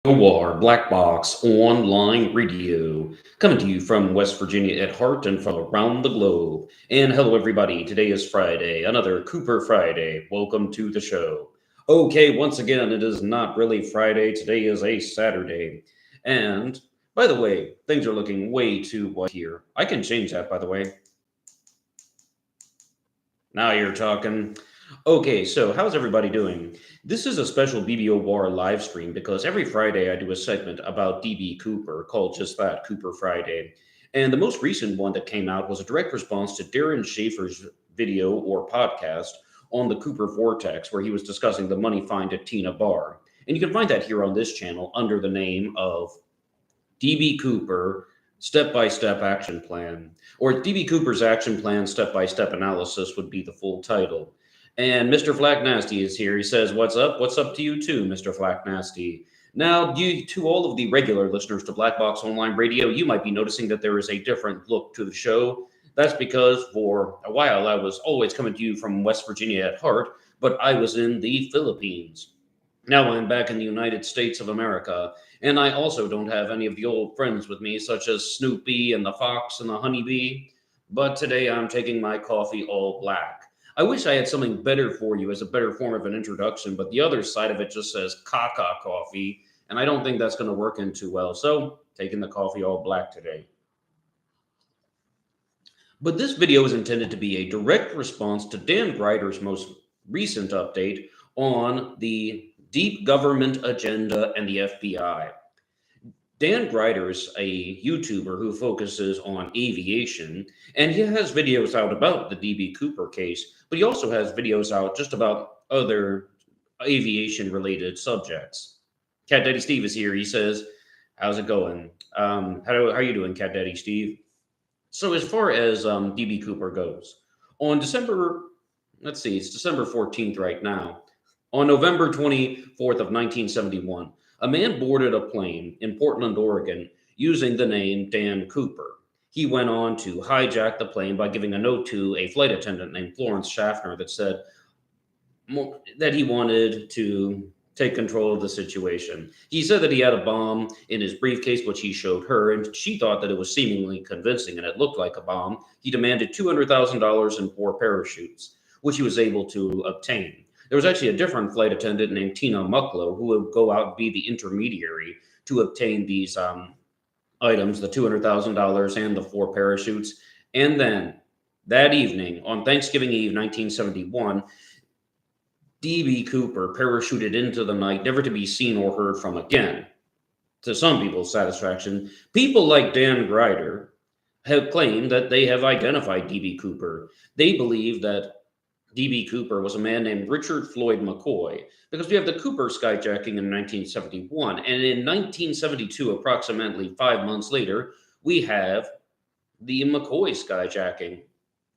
BBOR, Black Box Online Radio, coming to you from West Virginia at heart and from around the globe. And hello, everybody. Today is Friday, another Cooper Friday. Welcome to the show. Okay, once again, it is not really Friday. Today is a Saturday. And by the way, things are looking way too white here. I can change that, by the way. Now you're talking. Okay, so how's everybody doing? This is a special BBOR live stream because every Friday I do a segment about DB Cooper called just that, Cooper Friday. And the most recent one that came out was a direct response to Darren Schaefer's video or podcast on the Cooper Vortex, where he was discussing the money find at Tina Bar. And you can find that here on this channel under the name of DB Cooper Step by Step Action Plan, or DB Cooper's Action Plan Step by Step Analysis would be the full title. And Mr. Flack Nasty is here. He says, "What's up? What's up to you too, Mr. Flack Nasty?" Now, to all of the regular listeners to Black Box Online Radio, you might be noticing that there is a different look to the show. That's because for a while I was always coming to you from West Virginia at heart, but I was in the Philippines. Now I'm back in the United States of America, and I also don't have any of the old friends with me, such as Snoopy and the Fox and the Honeybee. But today I'm taking my coffee all black. I wish I had something better for you as a better form of an introduction, but the other side of it just says Kaka Coffee, and I don't think that's going to work in too well. So, taking the coffee all black today. But this video is intended to be a direct response to Dan Gryder's most recent update on the deep government agenda and the FBI. Dan Gryder is a YouTuber who focuses on aviation, and he has videos out about the DB Cooper case, but he also has videos out just about other aviation related subjects. Cat Daddy Steve is here. He says, "How's it going? How are you doing, Cat Daddy Steve?" So as far as DB Cooper goes, on it's December 14th right now. On November 24th of 1971, a man boarded a plane in Portland, Oregon, using the name Dan Cooper. He went on to hijack the plane by giving a note to a flight attendant named Florence Schaffner that said that he wanted to take control of the situation. He said that he had a bomb in his briefcase, which he showed her, and she thought that it was seemingly convincing and it looked like a bomb. He demanded $200,000 in 4 parachutes, which he was able to obtain. There was actually a different flight attendant named Tina Mucklow who would go out and be the intermediary to obtain these items, the $200,000 and the 4 parachutes. And then that evening, on Thanksgiving Eve, 1971, DB Cooper parachuted into the night, never to be seen or heard from again. To some people's satisfaction, people like Dan Gryder have claimed that they have identified DB Cooper. They believe that DB Cooper was a man named Richard Floyd McCoy, because we have the Cooper skyjacking in 1971, and in 1972, approximately 5 months later, we have the McCoy skyjacking.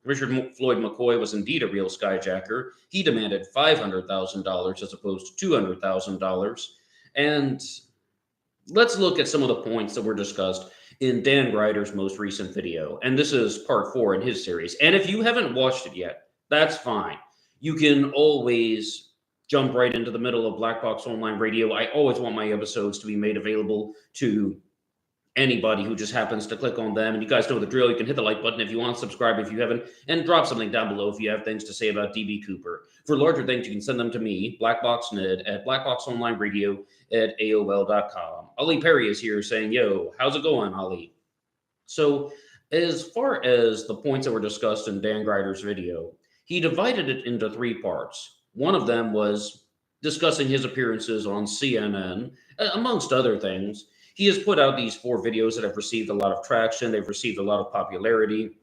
Richard Floyd McCoy was indeed a real skyjacker. He demanded $500,000 as opposed to $200,000. And let's look at some of the points that were discussed in Dan Gryder's most recent video. And this is part 4 in his series. And if you haven't watched it yet, that's fine. You can always jump right into the middle of Black Box Online Radio. I always want my episodes to be made available to anybody who just happens to click on them. And you guys know the drill. You can hit the like button if you want, subscribe if you haven't, and drop something down below if you have things to say about DB Cooper. For larger things, you can send them to me, Box Ned, at blackboxonlineradio at AOL.com. Ali Perry is here saying, "Yo, how's it going, Ali?" So as far as the points that were discussed in Dan Gryder's video, he divided it into 3 parts. One of them was discussing his appearances on CNN, amongst other things. He has put out these 4 videos that have received a lot of traction. They've received a lot of popularity,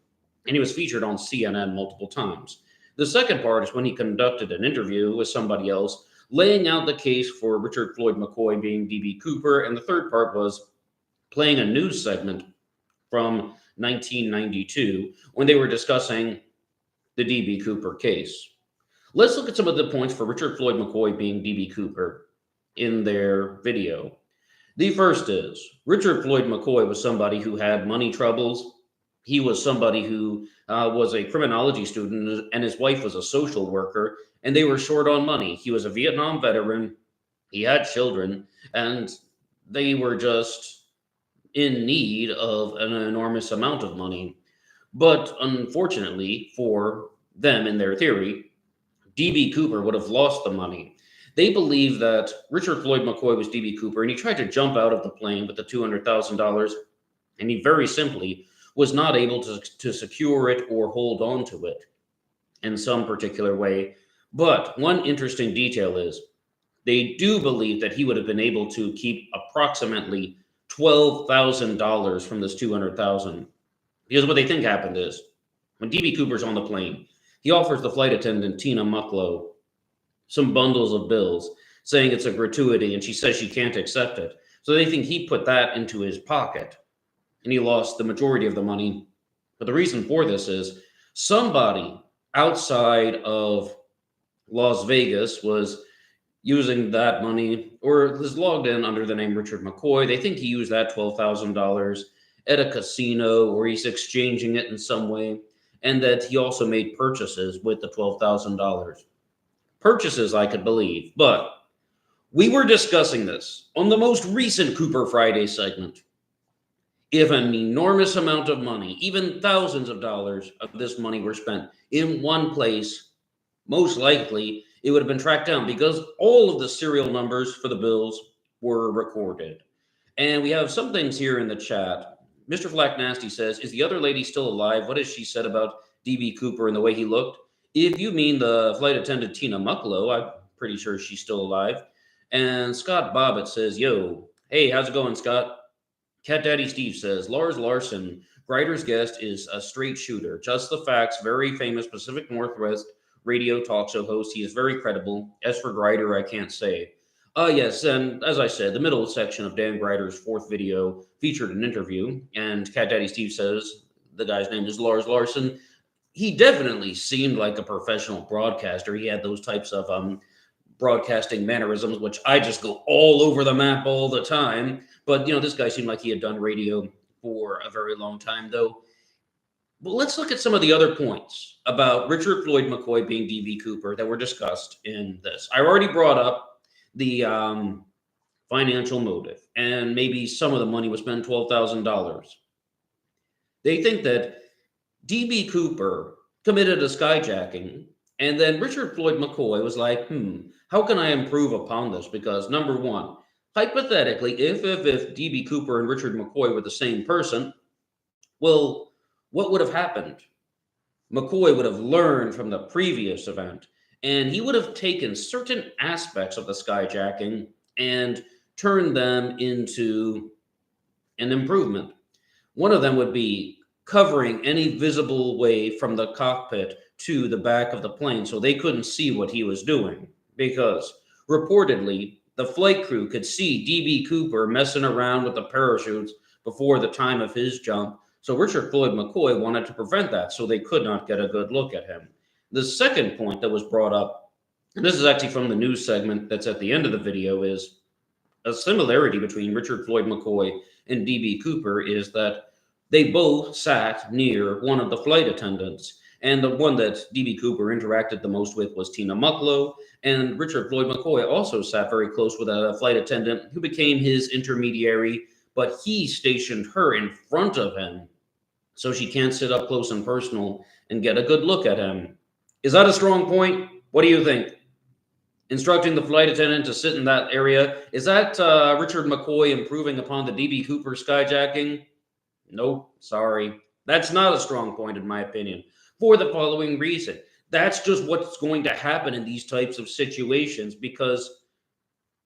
and he was featured on CNN multiple times. The second part is when he conducted an interview with somebody else, laying out the case for Richard Floyd McCoy being DB Cooper. And the third part was playing a news segment from 1992 when they were discussing the DB Cooper case. Let's look at some of the points for Richard Floyd McCoy being DB Cooper in their video. The first is Richard Floyd McCoy was somebody who had money troubles. He was somebody who was a criminology student, and his wife was a social worker, and they were short on money. He was a Vietnam veteran. He had children, and They were just in need of an enormous amount of money. But unfortunately for them, in their theory, DB Cooper would have lost the money. They believe that Richard Floyd McCoy was DB Cooper, and he tried to jump out of the plane with the $200,000, and he very simply was not able to secure it or hold on to it in some particular way. But one interesting detail is they do believe that he would have been able to keep approximately $12,000 from this $200,000. Because what they think happened is when DB Cooper's on the plane, he offers the flight attendant, Tina Mucklow, some bundles of bills, saying it's a gratuity, and she says she can't accept it. So they think he put that into his pocket, and he lost the majority of the money. But the reason for this is somebody outside of Las Vegas was using that money, or was logged in under the name Richard McCoy. They think he used that $12,000 at a casino, or he's exchanging it in some way, and that he also made purchases with the $12,000. Purchases I could believe, but we were discussing this on the most recent Cooper Friday segment. If an enormous amount of money, even thousands of dollars of this money were spent in one place, most likely it would have been tracked down because all of the serial numbers for the bills were recorded. And we have some things here in the chat. Mr. Flack Nasty says, is the other lady still alive? What has she said about DB Cooper and the way he looked? If you mean the flight attendant Tina Mucklow, I'm pretty sure she's still alive. And Scott Bobbitt says, yo, hey, how's it going, Scott? Cat Daddy Steve says, Lars Larson, Gryder's guest is a straight shooter. Just the facts, very famous Pacific Northwest radio talk show host. He is very credible. As for Gryder, I can't say. Yes, and as I said, the middle section of Dan Gryder's fourth video featured an interview, and Cat Daddy Steve says the guy's name is Lars Larson. He definitely seemed like a professional broadcaster. He had those types of broadcasting mannerisms, which I just go all over the map all the time. But, this guy seemed like he had done radio for a very long time, though. But let's look at some of the other points about Richard Floyd McCoy being DB Cooper that were discussed in this. I already brought up the financial motive, and maybe some of the money was spent, $12,000. They think that DB Cooper committed a skyjacking, and then Richard Floyd McCoy was like, how can I improve upon this? Because number one, hypothetically, if DB Cooper and Richard McCoy were the same person, well, what would have happened? McCoy would have learned from the previous event, and he would have taken certain aspects of the skyjacking and turned them into an improvement. One of them would be covering any visible way from the cockpit to the back of the plane so they couldn't see what he was doing, because reportedly the flight crew could see DB Cooper messing around with the parachutes before the time of his jump. So Richard Floyd McCoy wanted to prevent that, so they could not get a good look at him. The second point that was brought up, and this is actually from the news segment that's at the end of the video, is a similarity between Richard Floyd McCoy and DB Cooper is that they both sat near one of the flight attendants. And the one that DB Cooper interacted the most with was Tina Mucklow. And Richard Floyd McCoy also sat very close with a flight attendant who became his intermediary, but he stationed her in front of him so she can't sit up close and personal and get a good look at him. Is that a strong point? What do you think? Instructing the flight attendant to sit in that area, is that Richard McCoy improving upon the DB Cooper skyjacking? Nope, sorry. That's not a strong point in my opinion, for the following reason. That's just what's going to happen in these types of situations, because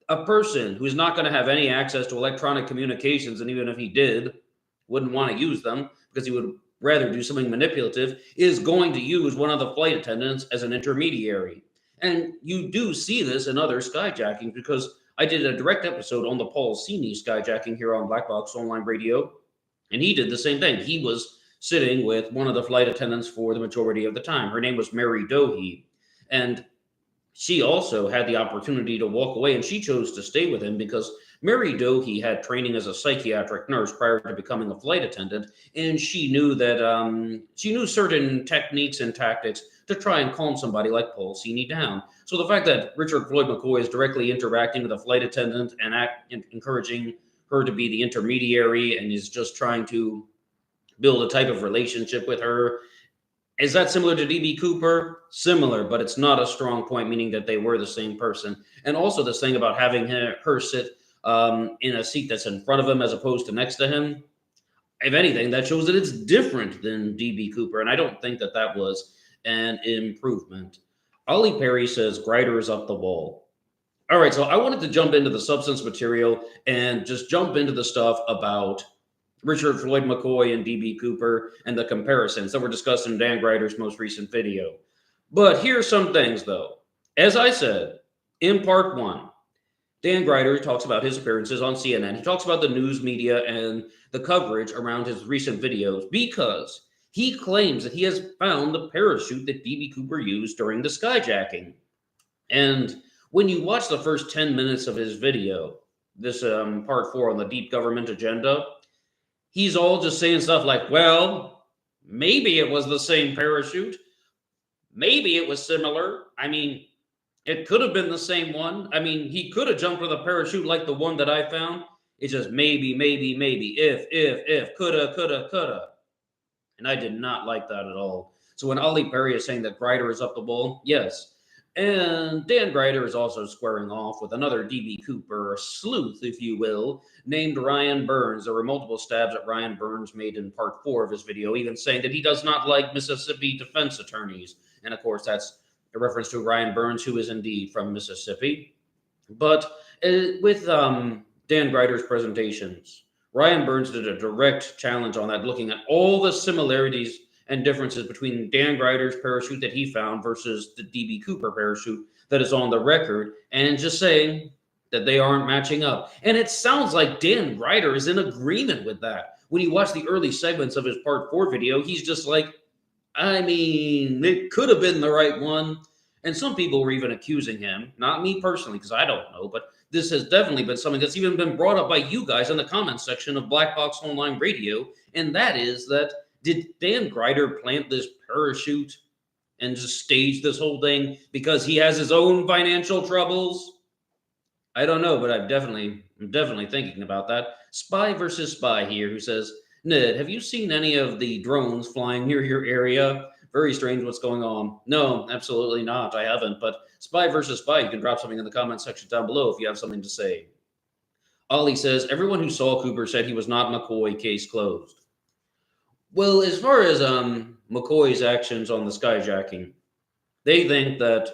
a person who's not going to have any access to electronic communications, and even if he did, wouldn't want to use them because he would rather do something manipulative, is going to use one of the flight attendants as an intermediary. And you do see this in other skyjacking, because I did a direct episode on the Paul Sini skyjacking here on Black Box Online Radio, and he did the same thing. He was sitting with one of the flight attendants for the majority of the time. Her name was Mary Dohe, and she also had the opportunity to walk away, and she chose to stay with him because Mary Dohe had training as a psychiatric nurse prior to becoming a flight attendant, and she knew that she knew certain techniques and tactics to try and calm somebody like Paul Sini down. So the fact that Richard Floyd McCoy is directly interacting with a flight attendant and encouraging her to be the intermediary and is just trying to build a type of relationship with her. Is that similar to DB Cooper? Similar, but it's not a strong point, meaning that they were the same person. And also this thing about having her sit in a seat that's in front of him as opposed to next to him. If anything, that shows that it's different than DB Cooper. And I don't think that that was an improvement. Ollie Perry says Gryder is up the wall. All right, so I wanted to jump into the substance material and just jump into the stuff about Richard Floyd McCoy and DB Cooper and the comparisons that were discussed in Dan Gryder's most recent video. But here's some things, though. As I said, in part one, Dan Gryder talks about his appearances on CNN. He talks about the news media and the coverage around his recent videos because he claims that he has found the parachute that DB Cooper used during the skyjacking. And when you watch the first 10 minutes of his video, this part 4 on the deep government agenda, he's all just saying stuff like, well, maybe it was the same parachute. Maybe it was similar. I mean, it could have been the same one. I mean, he could have jumped with a parachute like the one that I found. It's just maybe, if, coulda. And I did not like that at all. So when Ollie Perry is saying that Gryder is up the wall, yes. And Dan Gryder is also squaring off with another DB Cooper sleuth, if you will, named Ryan Burns. There were multiple stabs at Ryan Burns made in part 4 of his video, even saying that he does not like Mississippi defense attorneys. And of course, that's a reference to Ryan Burns, who is indeed from Mississippi. But with Dan Gryder's presentations, Ryan Burns did a direct challenge on that, looking at all the similarities and differences between Dan Gryder's parachute that he found versus the DB Cooper parachute that is on the record, and just saying that they aren't matching up. And it sounds like Dan Gryder is in agreement with that. When you watch the early segments of his part 4 video, he's just like, I mean, it could have been the right one. And some people were even accusing him, not me personally, because I don't know, but this has definitely been something that's even been brought up by you guys in the comments section of Black Box Online Radio, and that is that, did Dan Gryder plant this parachute and just stage this whole thing because he has his own financial troubles? I don't know, but I'm definitely thinking about that. Spy versus Spy here, who says, Ned, have you seen any of the drones flying near your area? Very strange what's going on. No, absolutely not. I haven't. But Spy versus Spy, you can drop something in the comment section down below if you have something to say. Ollie says, everyone who saw Cooper said he was not McCoy, case closed. Well, as far as McCoy's actions on the skyjacking, they think that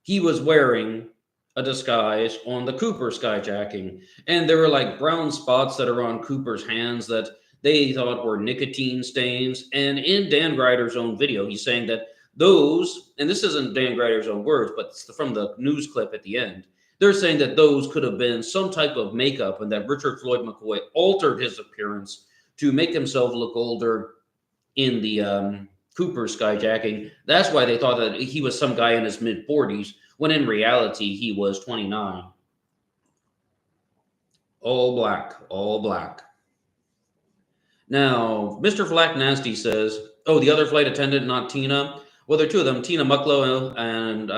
he was wearing a disguise on the Cooper skyjacking. And there were like brown spots that are on Cooper's hands that they thought were nicotine stains. And in Dan Gryder's own video, he's saying that those, and this isn't Dan Gryder's own words, but it's from the news clip at the end, they're saying that those could have been some type of makeup and that Richard Floyd McCoy altered his appearance to make himself look older in the Cooper skyjacking. That's why they thought that he was some guy in his mid-40s, when in reality he was 29. All black, all black. Now, Mr. Flack Nasty says, oh, the other flight attendant, not Tina. Well, there are two of them, Tina Mucklow and,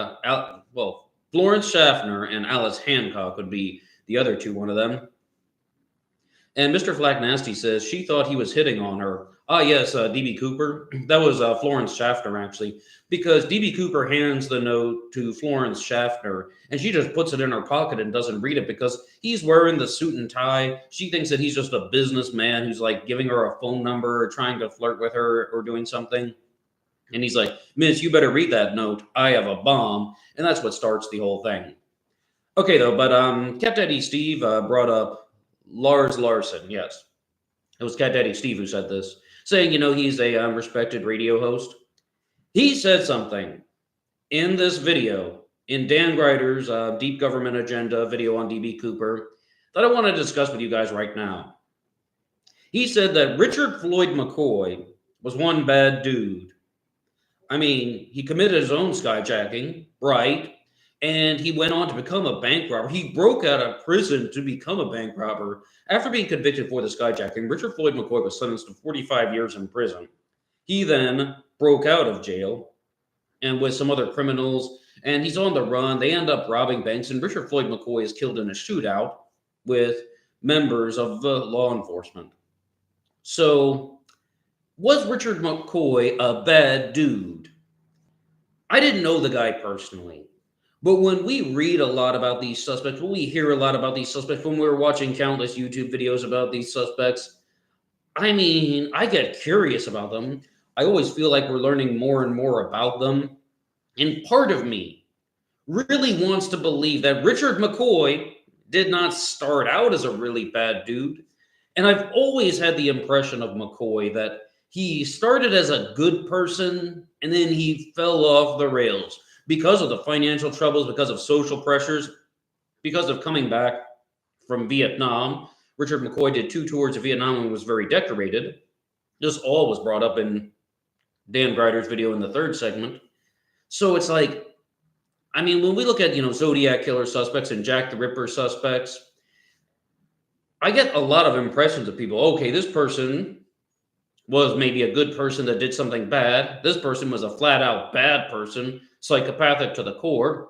Florence Schaffner and Alice Hancock would be the other two, one of them. And Mr. Flack Nasty says she thought he was hitting on her. Ah, yes, DB Cooper. That was Florence Schaffner, actually, because DB Cooper hands the note to Florence Schaffner, and she just puts it in her pocket and doesn't read it because he's wearing the suit and tie. She thinks that he's just a businessman who's like giving her a phone number or trying to flirt with her or doing something. And he's like, Miss, you better read that note. I have a bomb. And that's what starts the whole thing. Okay, though, but Cat Daddy Steve brought up Lars Larson. Yes, it was Cat Daddy Steve who said this, saying, he's a respected radio host. He said something in this video, in Dan Gryder's Deep Government Agenda video on DB Cooper, that I want to discuss with you guys right now. He said that Richard Floyd McCoy was one bad dude. I mean, he committed his own skyjacking, right? And he went on to become a bank robber. He broke out of prison to become a bank robber. After being convicted for the skyjacking, Richard Floyd McCoy was sentenced to 45 years in prison. He then broke out of jail and with some other criminals, and he's on the run. They end up robbing banks, and Richard Floyd McCoy is killed in a shootout with members of the law enforcement. So, was Richard McCoy a bad dude? I didn't know the guy personally. But when we read a lot about these suspects, when we hear a lot about these suspects, when we're watching countless YouTube videos about these suspects, I mean, I get curious about them. I always feel like we're learning more and more about them. And part of me really wants to believe that Richard McCoy did not start out as a really bad dude. And I've always had the impression of McCoy that he started as a good person and then he fell off the rails because of the financial troubles, because of social pressures, because of coming back from Vietnam. Richard McCoy did 2 tours of Vietnam and was very decorated. This all was brought up in Dan Gryder's video in the 3rd segment. So it's like, I mean, when we look at, Zodiac killer suspects and Jack the Ripper suspects, I get a lot of impressions of people. Okay, this person was maybe a good person that did something bad. This person was a flat out bad person, psychopathic to the core.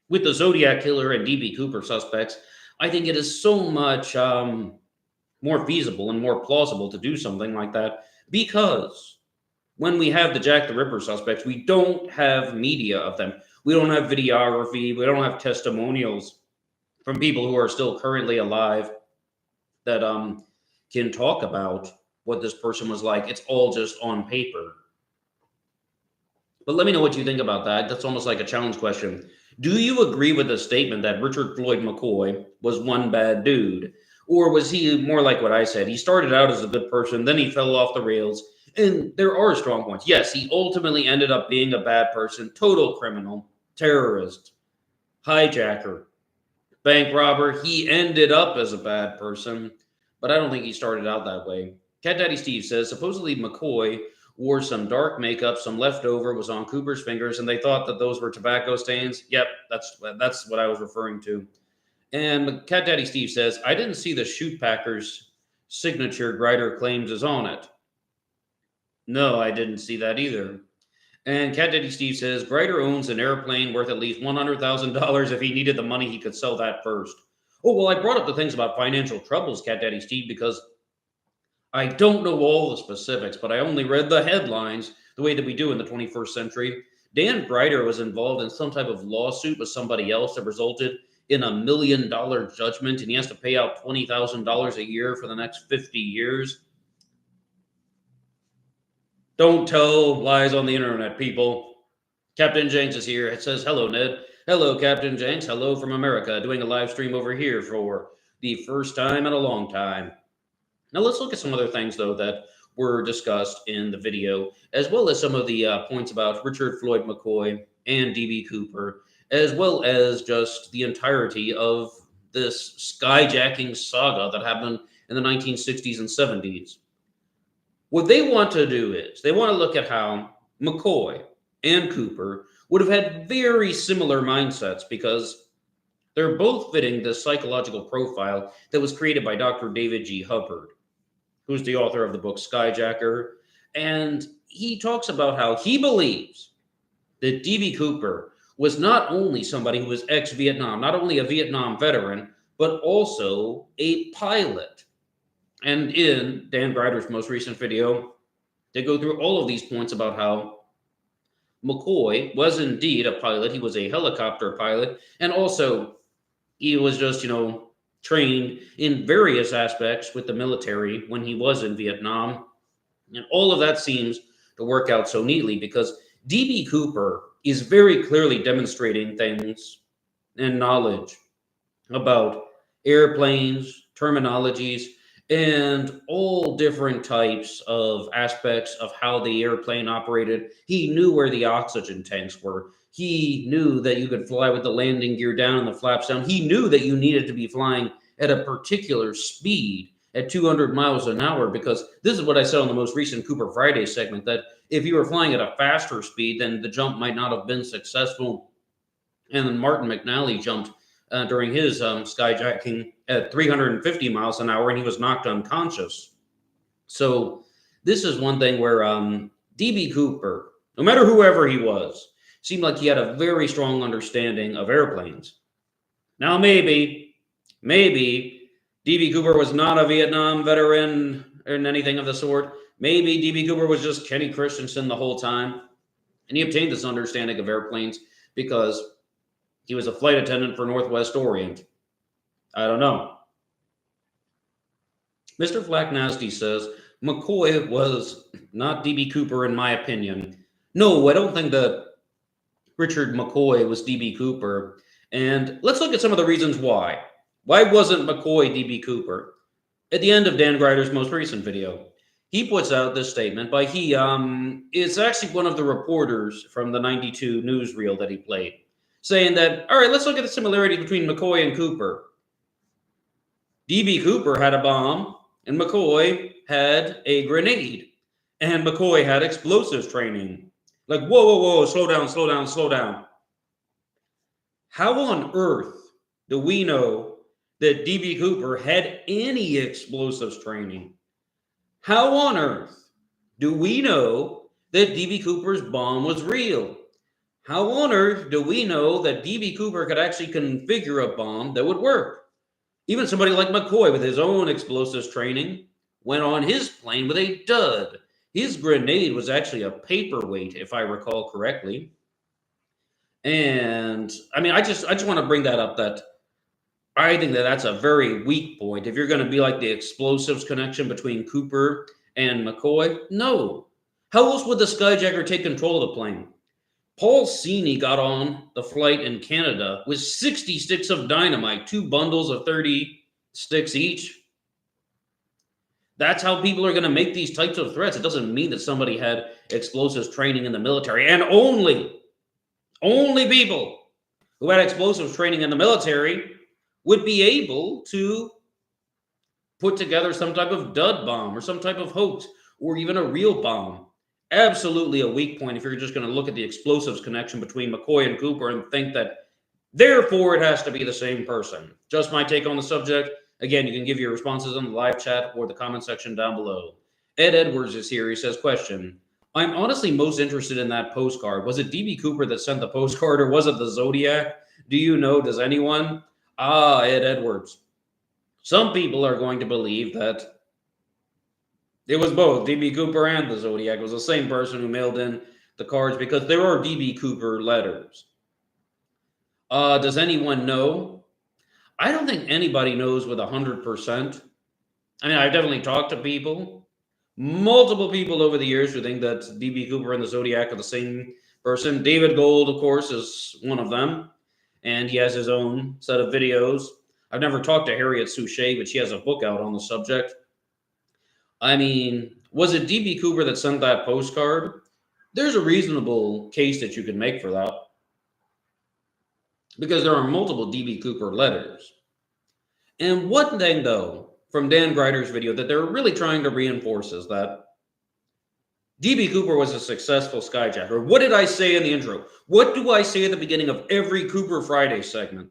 With the Zodiac killer and DB Cooper suspects, I think it is so much more feasible and more plausible to do something like that, because when we have the Jack the Ripper suspects, we don't have media of them. We don't have videography. We don't have testimonials from people who are still currently alive that can talk about what this person was like. It's all just on paper. But let me know what you think about that. That's almost like a challenge question. Do you agree with the statement that Richard Floyd McCoy was one bad dude? Or was he more like what I said? He started out as a good person, then he fell off the rails. And there are strong points. Yes, he ultimately ended up being a bad person, total criminal, terrorist, hijacker, bank robber. He ended up as a bad person, but I don't think he started out that way. Cat Daddy Steve says, supposedly McCoy wore some dark makeup, some leftover was on Cooper's fingers, and they thought that those were tobacco stains. Yep, that's what I was referring to. And Cat Daddy Steve says, I didn't see the Shoot Packers signature Gryder claims is on it. No, I didn't see that either. And Cat Daddy Steve says, Gryder owns an airplane worth at least $100,000. If he needed the money, he could sell that first. Oh, well, I brought up the things about financial troubles, Cat Daddy Steve, because I don't know all the specifics, but I only read the headlines the way that we do in the 21st century. Dan Gryder was involved in some type of lawsuit with somebody else that resulted in $1 million judgment, and he has to pay out $20,000 a year for the next 50 years. Don't tell lies on the internet, people. Captain Jenks is here. It says, hello, Ned. Hello, Captain Jenks. Hello from America. Doing a live stream over here for the first time in a long time. Now, let's look at some other things, though, that were discussed in the video, as well as some of the points about Richard Floyd McCoy and DB Cooper, as well as just the entirety of this skyjacking saga that happened in the 1960s and 70s. What they want to do is they want to look at how McCoy and Cooper would have had very similar mindsets, because they're both fitting the psychological profile that was created by Dr. David G. Hubbard, who's the author of the book Skyjacker. And he talks about how he believes that DB Cooper was not only somebody who was ex-Vietnam, not only a Vietnam veteran, but also a pilot. And in Dan Gryder's most recent video, they go through all of these points about how McCoy was indeed a pilot. He was a helicopter pilot. And also, he was just, trained in various aspects with the military when he was in Vietnam. And all of that seems to work out so neatly, because DB Cooper is very clearly demonstrating things and knowledge about airplanes, terminologies, and all different types of aspects of how the airplane operated. He knew where the oxygen tanks were. He knew that you could fly with the landing gear down and the flaps down. He knew that you needed to be flying at a particular speed at 200 miles an hour, because this is what I said on the most recent Cooper Friday segment, that if you were flying at a faster speed, then the jump might not have been successful. And then Martin McNally jumped during his skyjacking at 350 miles an hour, and he was knocked unconscious. So this is one thing where DB Cooper, no matter whoever he was, seemed like he had a very strong understanding of airplanes. Now, maybe D.B. Cooper was not a Vietnam veteran or anything of the sort. Maybe D.B. Cooper was just Kenny Christensen the whole time. And he obtained this understanding of airplanes because he was a flight attendant for Northwest Orient. I don't know. Mr. Flack Nasty says, McCoy was not D.B. Cooper in my opinion. No, I don't think that Richard McCoy was D.B. Cooper. And let's look at some of the reasons why. Why wasn't McCoy D.B. Cooper? At the end of Dan Gryder's most recent video, he puts out this statement by it's actually one of the reporters from the 92 newsreel that he played, saying that, all right, let's look at the similarities between McCoy and Cooper. D.B. Cooper had a bomb, and McCoy had a grenade, and McCoy had explosives training. Like, whoa, slow down. How on earth do we know that D.B. Cooper had any explosives training? How on earth do we know that D.B. Cooper's bomb was real? How on earth do we know that D.B. Cooper could actually configure a bomb that would work? Even somebody like McCoy with his own explosives training went on his plane with a dud. His grenade was actually a paperweight, if I recall correctly. And I mean, I just want to bring that up, that I think that that's a very weak point. If you're going to be like the explosives connection between Cooper and McCoy, no. How else would the skyjacker take control of the plane? Paul Sini got on the flight in Canada with 60 sticks of dynamite, 2 bundles of 30 sticks each. That's how people are going to make these types of threats. It doesn't mean that somebody had explosives training in the military, and only people who had explosives training in the military would be able to put together some type of dud bomb or some type of hoax or even a real bomb. Absolutely a weak point if you're just going to look at the explosives connection between McCoy and Cooper and think that therefore it has to be the same person. Just my take on the subject. Again, you can give your responses on the live chat or the comment section down below. Ed Edwards is here. He says, question, I'm honestly most interested in that postcard. Was it D.B. Cooper that sent the postcard, or was it the Zodiac? Do you know? Does anyone? Ed Edwards. Some people are going to believe that it was both D.B. Cooper and the Zodiac. It was the same person who mailed in the cards because there are D.B. Cooper letters. Does anyone know? I don't think anybody knows with 100%. I mean, I've definitely talked to people, multiple people over the years who think that D.B. Cooper and the Zodiac are the same person. David Gold, of course, is one of them, and he has his own set of videos. I've never talked to Harriet Suchet, but she has a book out on the subject. I mean, was it D.B. Cooper that sent that postcard? There's a reasonable case that you can make for that, because there are multiple D.B. Cooper letters. And one thing, though, from Dan Gryder's video that they're really trying to reinforce is that D.B. Cooper was a successful skyjacker. What did I say in the intro? What do I say at the beginning of every Cooper Friday segment?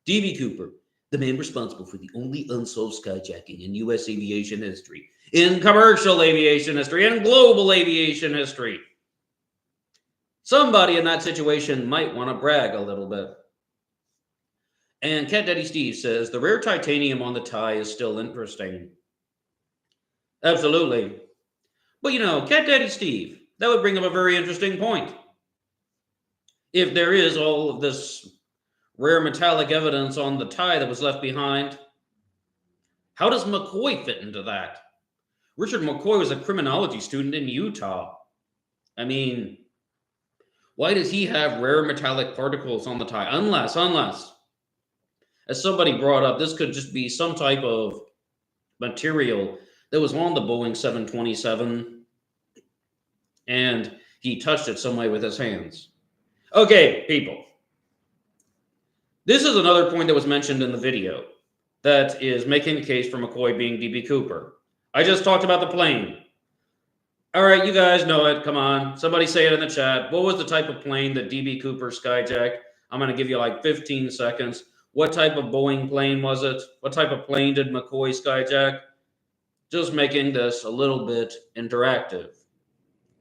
D.B. Cooper, the man responsible for the only unsolved skyjacking in U.S. aviation history, in commercial aviation history, and global aviation history. Somebody in that situation might want to brag a little bit. And Cat Daddy Steve says, the rare titanium on the tie is still interesting. Absolutely. But you know, Cat Daddy Steve, that would bring up a very interesting point. If there is all of this rare metallic evidence on the tie that was left behind, how does McCoy fit into that? Richard McCoy was a criminology student in Utah. I mean, why does he have rare metallic particles on the tie? Unless, as somebody brought up, this could just be some type of material that was on the Boeing 727, and he touched it some way with his hands. Okay, people. This is another point that was mentioned in the video that is making the case for McCoy being D.B. Cooper. I just talked about the plane. All right, you guys know it. Come on. Somebody say it in the chat. What was the type of plane that D.B. Cooper skyjacked? I'm going to give you like 15 seconds. What type of Boeing plane was it? What type of plane did McCoy skyjack? Just making this a little bit interactive.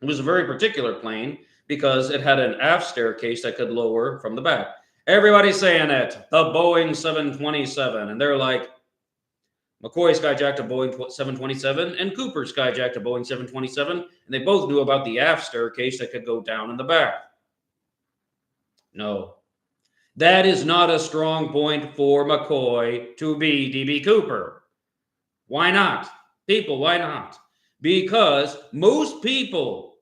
It was a very particular plane because it had an aft staircase that could lower from the back. Everybody's saying it. The Boeing 727. And they're like, McCoy skyjacked a Boeing 727, and Cooper skyjacked a Boeing 727, and they both knew about the aft staircase that could go down in the back. No. That is not a strong point for McCoy to be DB Cooper. Why not? People, why not? Because most people,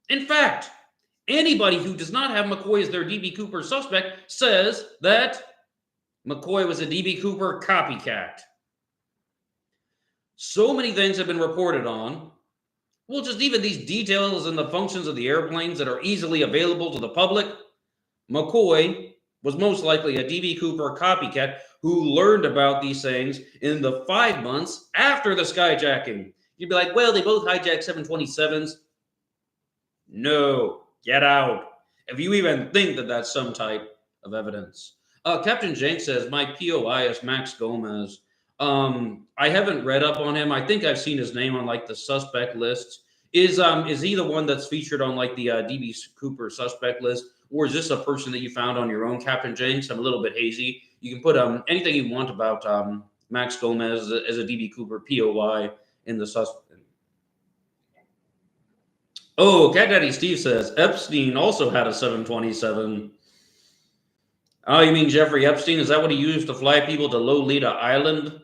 in fact, anybody who does not have McCoy as their DB Cooper suspect says that McCoy was a DB Cooper copycat. So many things have been reported on. Well, just even these details and the functions of the airplanes that are easily available to the public. McCoy was most likely a DB Cooper copycat who learned about these things in the 5 months after the skyjacking. You'd be like, well, they both hijacked 727s. No, get out. If you even think that that's some type of evidence. Captain Jenks says, my POI is Max Gomez. I haven't read up on him. I think I've seen his name on like the suspect lists. Is he the one that's featured on like the DB Cooper suspect list? Or is this a person that you found on your own, Captain Jenks? I'm a little bit hazy. You can put anything you want about Max Gomez as a DB Cooper POI in the suspect. Oh, Cat Daddy Steve says, Epstein also had a 727. Oh, you mean Jeffrey Epstein? Is that what he used to fly people to Lolita Island?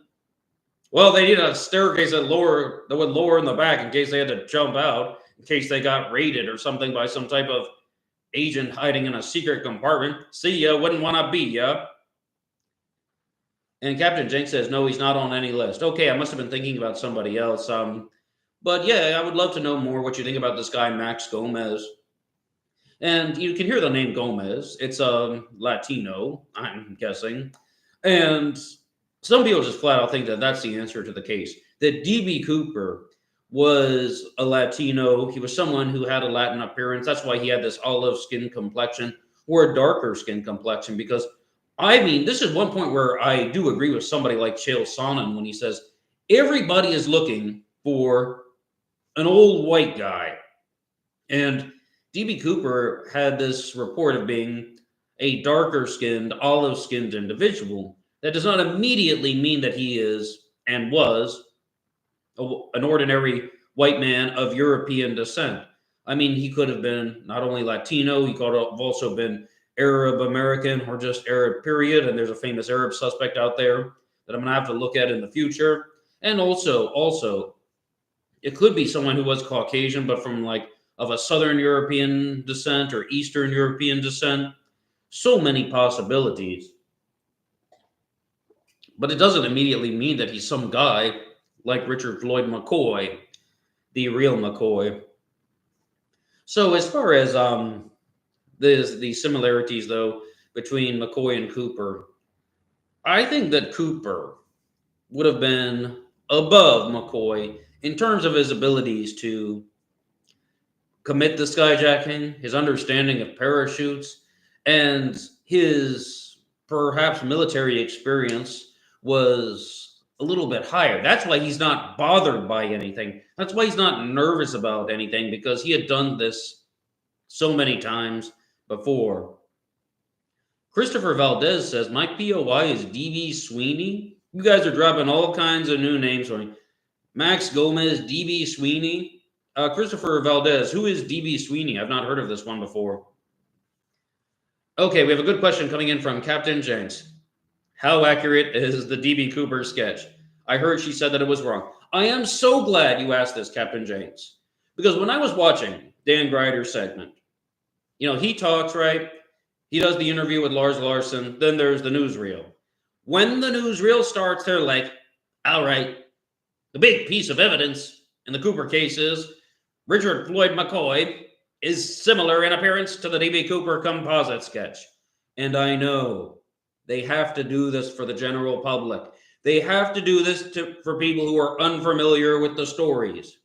Well, they need a staircase that would lower in the back in case they had to jump out, in case they got raided or something by some type of agent hiding in a secret compartment. See ya, wouldn't want to be ya. And Captain Jenks says, no, he's not on any list. Okay, I must have been thinking about somebody else. But yeah, I would love to know more what you think about this guy, Max Gomez. And you can hear the name Gomez. It's Latino, I'm guessing. And some people just flat out think that that's the answer to the case. That DB Cooper was a Latino. He was someone who had a Latin appearance. That's why he had this olive skin complexion or a darker skin complexion. Because, I mean, this is one point where I do agree with somebody like Chael Sonnen when he says, everybody is looking for an old white guy. And DB Cooper had this report of being a darker skinned, olive skinned individual. That does not immediately mean that he is and was an ordinary white man of European descent. I mean, he could have been not only Latino, he could have also been Arab American or just Arab, period. And there's a famous Arab suspect out there that I'm going to have to look at in the future. And also, it could be someone who was Caucasian, but from like of a Southern European descent or Eastern European descent. So many possibilities. But it doesn't immediately mean that he's some guy like Richard Floyd McCoy, the real McCoy. So as far as the similarities, though, between McCoy and Cooper, I think that Cooper would have been above McCoy in terms of his abilities to commit the skyjacking, his understanding of parachutes, and his perhaps military experience was a little bit higher. That's why he's not bothered by anything. That's why he's not nervous about anything, because he had done this so many times before. Christopher Valdez says, my POI is DB Sweeney. You guys are dropping all kinds of new names for me. Max Gomez, DB Sweeney. Christopher Valdez, who is DB Sweeney? I've not heard of this one before. Okay, we have a good question coming in from Captain Jenks. How accurate is the DB Cooper sketch? I heard she said that it was wrong. I am so glad you asked this, Captain Jenks, because when I was watching Dan Gryder's segment, he talks, right? He does the interview with Lars Larson. Then there's the newsreel. When the newsreel starts, they're like, all right, the big piece of evidence in the Cooper case is Richard Floyd McCoy is similar in appearance to the DB Cooper composite sketch. And I know they have to do this for the general public. They have to do this for people who are unfamiliar with the stories.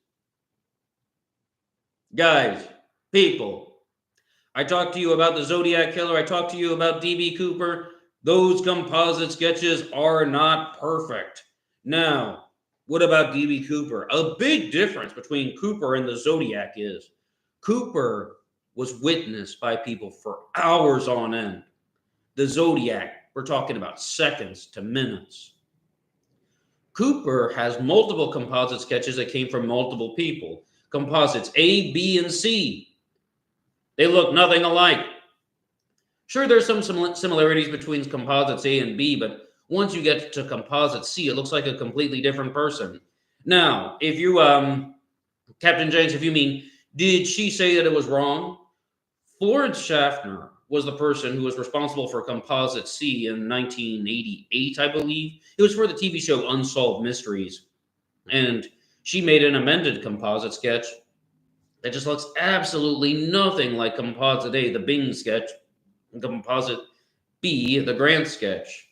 Guys, people, I talked to you about the Zodiac killer. I talked to you about DB Cooper. Those composite sketches are not perfect. Now, what about DB Cooper? A big difference between Cooper and the Zodiac is Cooper was witnessed by people for hours on end. The Zodiac, we're talking about seconds to minutes. Cooper has multiple composite sketches that came from multiple people. Composites A, B, and C. They look nothing alike. Sure, there's some similarities between composites A and B, but once you get to composite C, it looks like a completely different person. Now, if you, Captain Jenks, if you mean, did she say that it was wrong? Florence Schaffner was the person who was responsible for Composite C in 1988, I believe. It was for the TV show Unsolved Mysteries. And she made an amended composite sketch that just looks absolutely nothing like Composite A, the Bing sketch, and Composite B, the Grant sketch.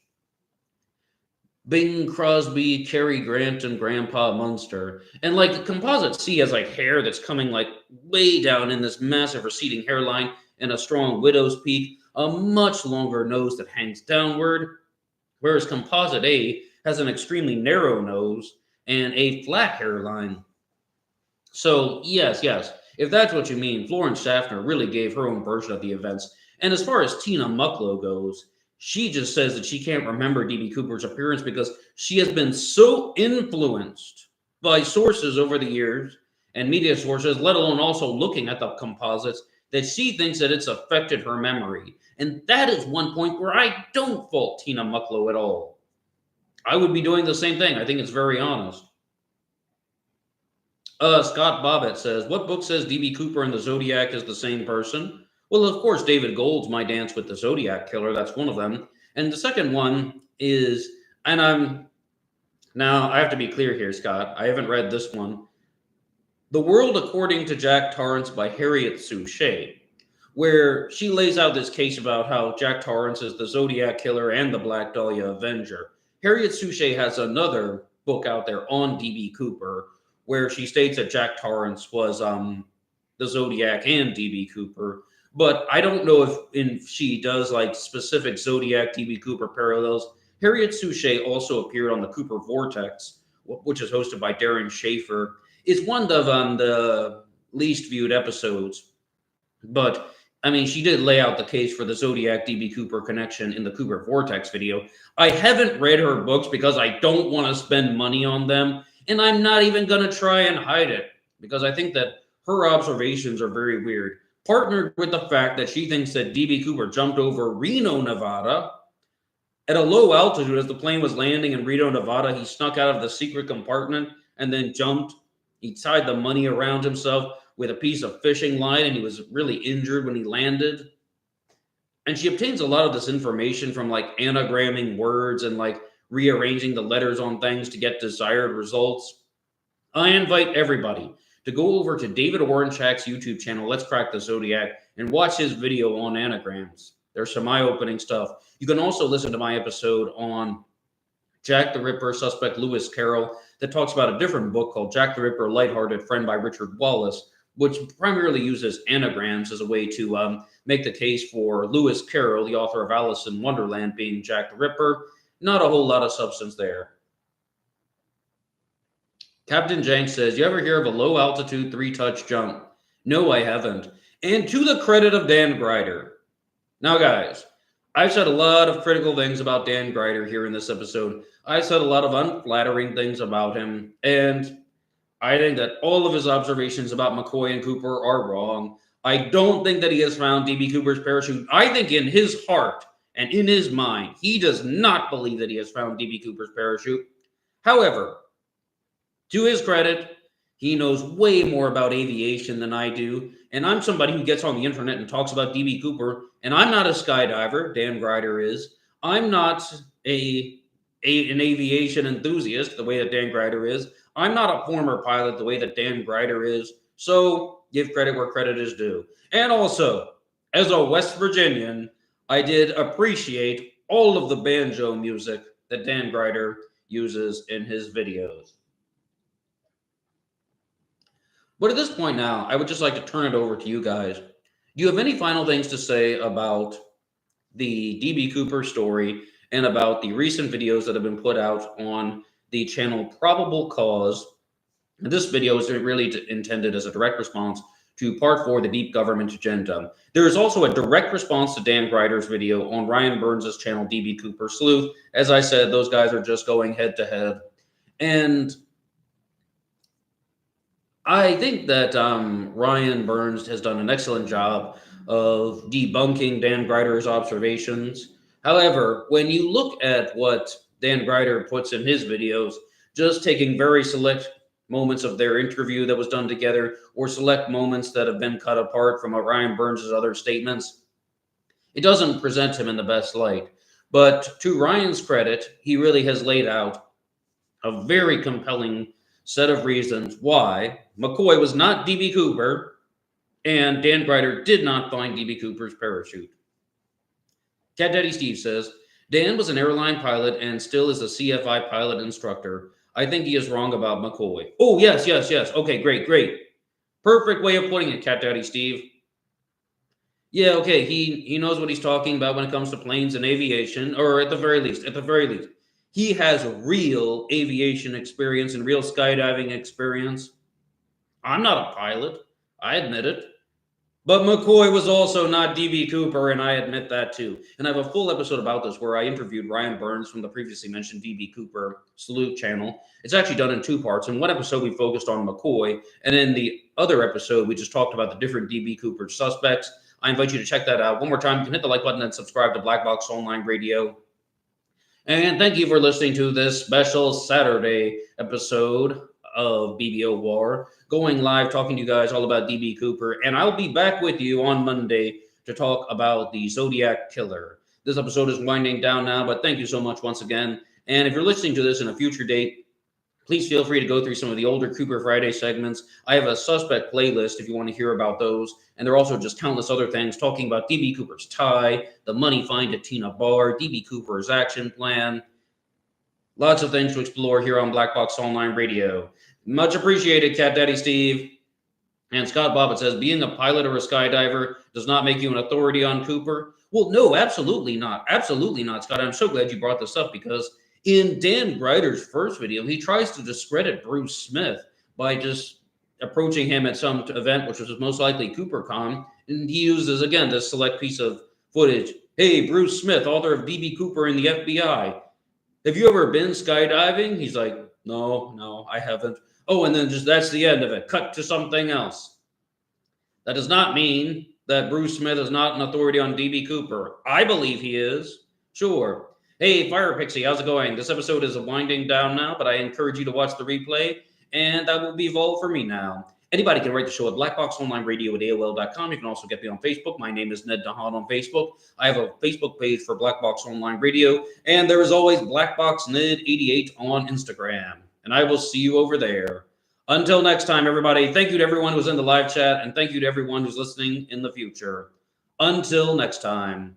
Bing Crosby, Cary Grant, and Grandpa Munster. And like Composite C has like hair that's coming like way down in this massive receding hairline and a strong widow's peak, a much longer nose that hangs downward, whereas Composite A has an extremely narrow nose and a flat hairline. So yes, if that's what you mean, Florence Schaffner really gave her own version of the events. And as far as Tina Mucklow goes, she just says that she can't remember D.B. Cooper's appearance because she has been so influenced by sources over the years and media sources, let alone also looking at the composites, that she thinks that it's affected her memory. And that is one point where I don't fault Tina Mucklow at all. I would be doing the same thing. I think it's very honest. Scott Bobbitt says, what book says D.B. Cooper and the Zodiac is the same person? Well, of course, David Gould's My Dance with the Zodiac Killer. That's one of them. And the second one is, now I have to be clear here, Scott. I haven't read this one. The World According to Jack Torrance by Harriet Suchet, where she lays out this case about how Jack Torrance is the Zodiac Killer and the Black Dahlia Avenger. Harriet Suchet has another book out there on D.B. Cooper, where she states that Jack Torrance was the Zodiac and D.B. Cooper. But I don't know if she does like specific Zodiac D.B. Cooper parallels. Harriet Suchet also appeared on the Cooper Vortex, which is hosted by Darren Schaefer. It's one of the least viewed episodes. But, I mean, she did lay out the case for the Zodiac D.B. Cooper connection in the Cooper Vortex video. I haven't read her books because I don't want to spend money on them. And I'm not even going to try and hide it because I think that her observations are very weird. Partnered with the fact that she thinks that D.B. Cooper jumped over Reno, Nevada. At a low altitude, as the plane was landing in Reno, Nevada, he snuck out of the secret compartment and then jumped. He tied the money around himself with a piece of fishing line, and he was really injured when he landed. And she obtains a lot of this information from like anagramming words and like rearranging the letters on things to get desired results. I invite everybody to go over to David Orenchak's YouTube channel, Let's Crack the Zodiac, and watch his video on anagrams. There's some eye-opening stuff. You can also listen to my episode on Jack the Ripper suspect Lewis Carroll that talks about a different book called Jack the Ripper, Lighthearted Friend by Richard Wallace, which primarily uses anagrams as a way to make the case for Lewis Carroll, the author of Alice in Wonderland, being Jack the Ripper. Not a whole lot of substance there. Captain Jenks says, you ever hear of a low-altitude three-touch jump? No, I haven't. And to the credit of Dan Gryder. Now, guys, I've said a lot of critical things about Dan Gryder here in this episode. I've said a lot of unflattering things about him, and I think that all of his observations about McCoy and Cooper are wrong. I don't think that he has found D.B. Cooper's parachute. I think in his heart and in his mind, he does not believe that he has found D.B. Cooper's parachute. However, to his credit, he knows way more about aviation than I do, and I'm somebody who gets on the internet and talks about D.B. Cooper, and I'm not a skydiver, Dan Gryder is. I'm not an aviation enthusiast the way that Dan Gryder is. I'm not a former pilot the way that Dan Gryder is, so give credit where credit is due. And also, as a West Virginian, I did appreciate all of the banjo music that Dan Gryder uses in his videos. But at this point now, I would just like to turn it over to you guys. Do you have any final things to say about the D.B. Cooper story and about the recent videos that have been put out on the channel Probable Cause? This video is really intended as a direct response to Part 4, the Deep Government Agenda. There is also a direct response to Dan Gryder's video on Ryan Burns' channel, D.B. Cooper Sleuth. As I said, those guys are just going head to head. And I think that Ryan Burns has done an excellent job of debunking Dan Gryder's observations. However, when you look at what Dan Gryder puts in his videos, just taking very select moments of their interview that was done together, or select moments that have been cut apart from Ryan Burns' other statements, it doesn't present him in the best light. But to Ryan's credit, he really has laid out a very compelling set of reasons why McCoy was not DB Cooper and Dan Gryder did not find DB Cooper's parachute. Cat Daddy Steve says, Dan was an airline pilot and still is a CFI pilot instructor. I think he is wrong about McCoy. Oh, yes. Okay, great. Perfect way of putting it, Cat Daddy Steve. Yeah, okay, he knows what he's talking about when it comes to planes and aviation, or at the very least, he has real aviation experience and real skydiving experience. I'm not a pilot, I admit it. But McCoy was also not DB Cooper, and I admit that too. And I have a full episode about this where I interviewed Ryan Burns from the previously mentioned DB Cooper Salute channel. It's actually done in two parts. In one episode, we focused on McCoy, and in the other episode, we just talked about the different DB Cooper suspects. I invite you to check that out. One more time, you can hit the like button and subscribe to Black Box Online Radio. And thank you for listening to this special Saturday episode of BBOR, going live, talking to you guys all about DB Cooper. And I'll be back with you on Monday to talk about the Zodiac killer. This episode is winding down now, but thank you so much once again. And if you're listening to this in a future date, please feel free to go through some of the older Cooper Friday segments. I have a suspect playlist if you want to hear about those. And there are also just countless other things talking about DB Cooper's tie, the money find at Tina Bar, DB Cooper's action plan. Lots of things to explore here on Black Box Online Radio. Much appreciated, Cat Daddy Steve. And Scott Bobbitt says, being a pilot or a skydiver does not make you an authority on Cooper. Well, no, absolutely not. Absolutely not, Scott. I'm so glad you brought this up because in Dan Gryder's first video, he tries to discredit Bruce Smith by just approaching him at some event, which was most likely CooperCon, and he uses, again, this select piece of footage. Hey, Bruce Smith, author of DB Cooper and the FBI. Have you ever been skydiving? He's like, no, I haven't. Oh, and then just that's the end of it. Cut to something else. That does not mean that Bruce Smith is not an authority on DB Cooper. I believe he is. Sure. Hey, Fire Pixie, how's it going? This episode is winding down now, but I encourage you to watch the replay, and that will be all for me now. Anybody can write the show at blackboxonlineradio@AOL.com. You can also get me on Facebook. My name is Ned DeHaan on Facebook. I have a Facebook page for Black Box Online Radio, and there is always BlackBoxNed88 on Instagram, and I will see you over there. Until next time, everybody, thank you to everyone who's in the live chat, and thank you to everyone who's listening in the future. Until next time.